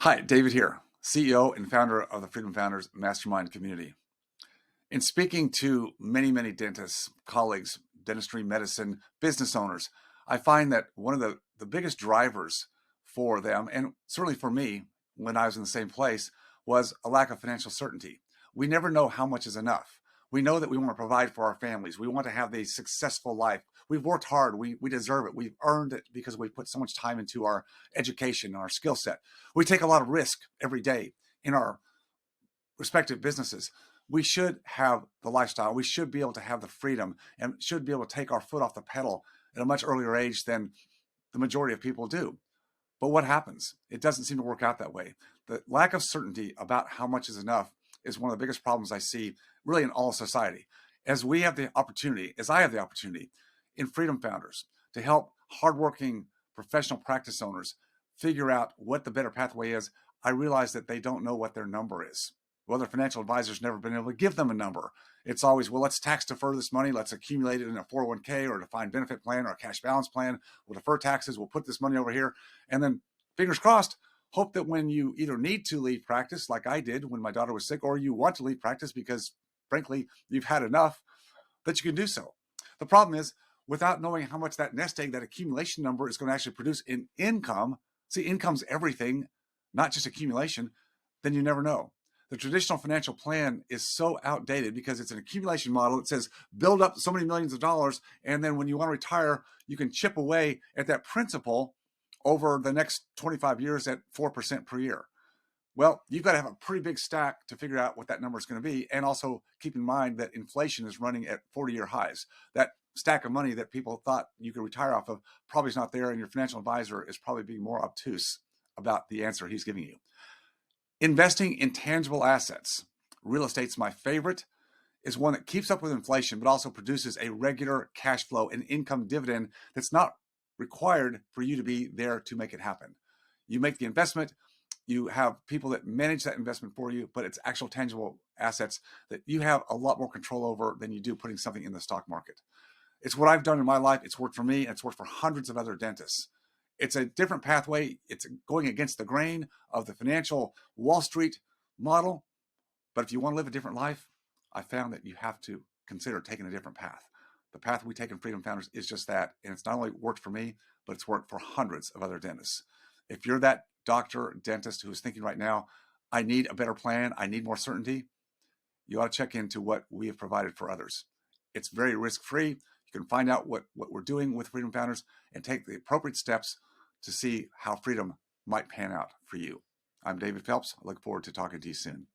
Hi, David here, CEO and founder of the Freedom Founders Mastermind community. In speaking to many dentists, colleagues, dentistry, medicine, business owners, I find that one of the biggest drivers for them, and certainly for me when I was in the same place, was a lack of financial certainty. We never know how much is enough. We know that we want to provide for our families. We want to have a successful life. We've worked hard. We deserve it. We've earned it because we put so much time into our education, our skill set. We take a lot of risk every day in our respective businesses. We should have the lifestyle. We should be able to have the freedom and should be able to take our foot off the pedal at a much earlier age than the majority of people do. But what happens? It doesn't seem to work out that way. The lack of certainty about how much is enough is one of the biggest problems I see really in all society. As we have the opportunity, as I have the opportunity in Freedom Founders to help hardworking professional practice owners figure out what the better pathway is, I realize that they don't know what their number is. Well, their financial advisor's never been able to give them a number. It's always, well, let's tax defer this money. Let's accumulate it in a 401k or a defined benefit plan or a cash balance plan. We'll defer taxes. We'll put this money over here. And then fingers crossed, hope that when you either need to leave practice, like I did when my daughter was sick, or you want to leave practice because, frankly, you've had enough, that you can do so. The problem is, without knowing how much that nest egg, that accumulation number is going to actually produce in income, see, income's everything, not just accumulation, then you never know. The traditional financial plan is so outdated because it's an accumulation model. It says build up so many millions of dollars, and then when you want to retire, you can chip away at that principal over the next 25 years at 4% per year. Well, you've got to have a pretty big stack to figure out what that number is going to be. And also keep in mind that inflation is running at 40-year highs. That stack of money that people thought you could retire off of probably is not there, and your financial advisor is probably being more obtuse about the answer he's giving you. Investing in tangible assets, real estate's my favorite, is one that keeps up with inflation, but also produces a regular cash flow and income dividend that's not required for you to be there to make it happen. You make the investment, you have people that manage that investment for you, but it's actual tangible assets that you have a lot more control over than you do putting something in the stock market. It's what I've done in my life. It's worked for me, and it's worked for hundreds of other dentists. It's a different pathway. It's going against the grain of the financial Wall Street model. But if you want to live a different life, I found that you have to consider taking a different path. The path we take in Freedom Founders is just that. And it's not only worked for me, but it's worked for hundreds of other dentists. If you're that doctor, dentist who is thinking right now, I need a better plan, I need more certainty, you ought to check into what we have provided for others. It's very risk-free. You can find out what we're doing with Freedom Founders and take the appropriate steps to see how freedom might pan out for you. I'm David Phelps. I look forward to talking to you soon.